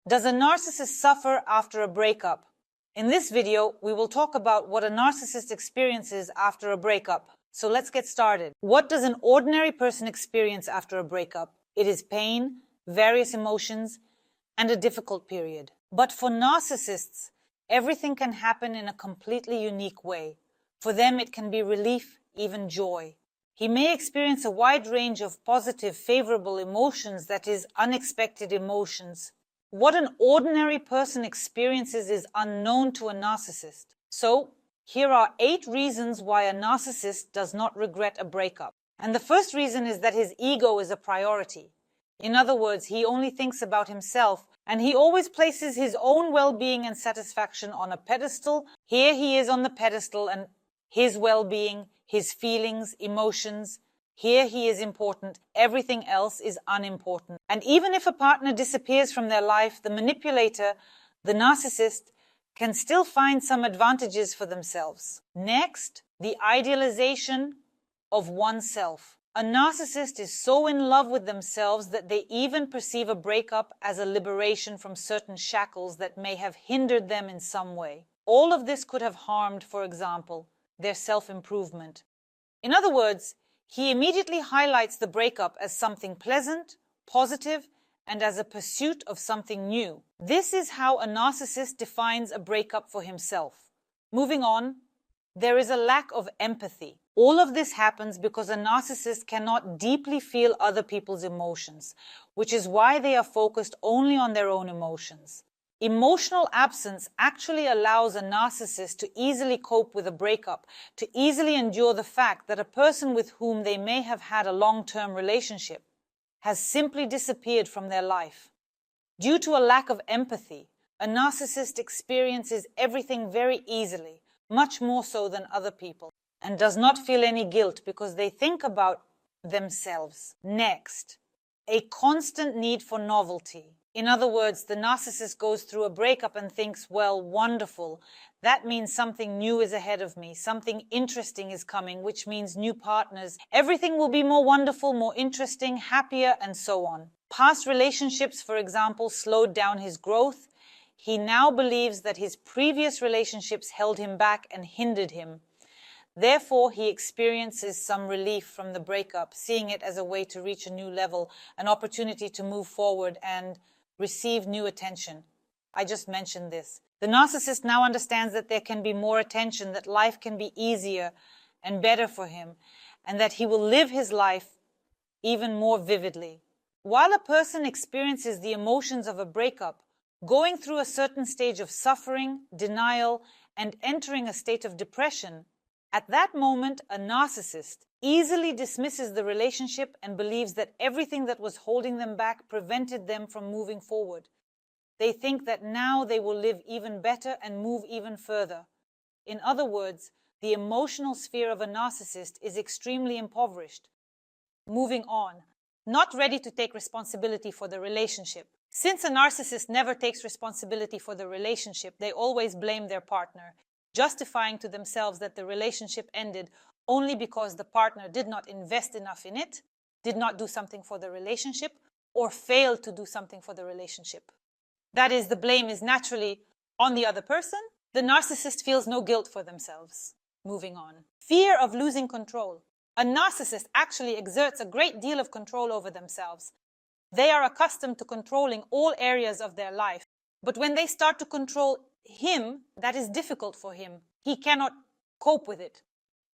Does a narcissist suffer after a breakup? In this video, we will talk about what a narcissist experiences after a breakup. So let's get started. What does an ordinary person experience after a breakup? It is pain, various emotions, and a difficult period. But for narcissists, everything can happen in a completely unique way. For them, it can be relief, even joy. He may experience a wide range of positive, favorable emotions, that is, unexpected emotions. What an ordinary person experiences is unknown to a narcissist. So, here are 8 reasons why a narcissist does not regret a breakup. And the first reason is that his ego is a priority. In other words, he only thinks about himself, and he always places his own well-being and satisfaction on a pedestal. Here he is on the pedestal, and his well-being, his feelings, emotions, here he is important, everything else is unimportant. And even if a partner disappears from their life, the manipulator, the narcissist, can still find some advantages for themselves. Next, the idealization of oneself. A narcissist is so in love with themselves that they even perceive a breakup as a liberation from certain shackles that may have hindered them in some way. All of this could have harmed, for example, their self-improvement. In other words, he immediately highlights the breakup as something pleasant, positive, and as a pursuit of something new. This is how a narcissist defines a breakup for himself. Moving on, there is a lack of empathy. All of this happens because a narcissist cannot deeply feel other people's emotions, which is why they are focused only on their own emotions. Emotional absence actually allows a narcissist to easily cope with a breakup, to easily endure the fact that a person with whom they may have had a long-term relationship has simply disappeared from their life. Due to a lack of empathy, a narcissist experiences everything very easily, much more so than other people, and does not feel any guilt because they think about themselves. Next, a constant need for novelty. In other words, the narcissist goes through a breakup and thinks, well, wonderful. That means something new is ahead of me. Something interesting is coming, which means new partners. Everything will be more wonderful, more interesting, happier, and so on. Past relationships, for example, slowed down his growth. He now believes that his previous relationships held him back and hindered him. Therefore, he experiences some relief from the breakup, seeing it as a way to reach a new level, an opportunity to move forward and receive new attention. I just mentioned this. The narcissist now understands that there can be more attention, that life can be easier and better for him, and that he will live his life even more vividly. While a person experiences the emotions of a breakup, going through a certain stage of suffering, denial, and entering a state of depression, at that moment, a narcissist easily dismisses the relationship and believes that everything that was holding them back prevented them from moving forward. They think that now they will live even better and move even further. In other words, the emotional sphere of a narcissist is extremely impoverished. Moving on, not ready to take responsibility for the relationship. Since a narcissist never takes responsibility for the relationship, they always blame their partner, justifying to themselves that the relationship ended only because the partner did not invest enough in it, did not do something for the relationship, or failed to do something for the relationship. That is, the blame is naturally on the other person. The narcissist feels no guilt for themselves. Moving on. Fear of losing control. A narcissist actually exerts a great deal of control over themselves. They are accustomed to controlling all areas of their life. But when they start to control him, that is difficult for him. He cannot cope with it.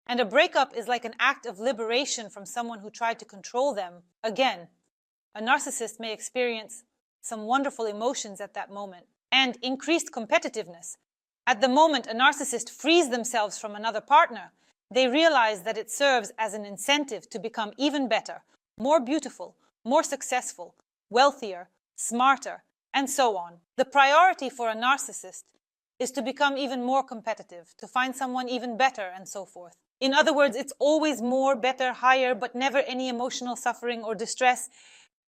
And a breakup is like an act of liberation from someone who tried to control them. Again, a narcissist may experience some wonderful emotions at that moment and increased competitiveness. At the moment a narcissist frees themselves from another partner, they realize that it serves as an incentive to become even better, more beautiful, more successful, wealthier, smarter, and so on. The priority for a narcissist is to become even more competitive, to find someone even better, and so forth. In other words, it's always more, better, higher, but never any emotional suffering or distress.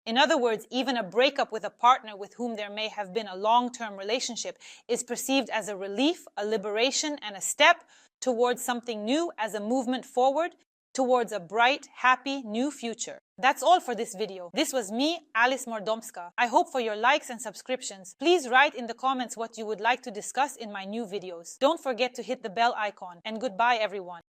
In other words, even a breakup with a partner with whom there may have been a long-term relationship is perceived as a relief, a liberation, and a step towards something new, as a movement forward towards a bright, happy, new future. That's all for this video. This was me, Alice Mordomska. I hope for your likes and subscriptions. Please write in the comments what you would like to discuss in my new videos. Don't forget to hit the bell icon, and goodbye everyone.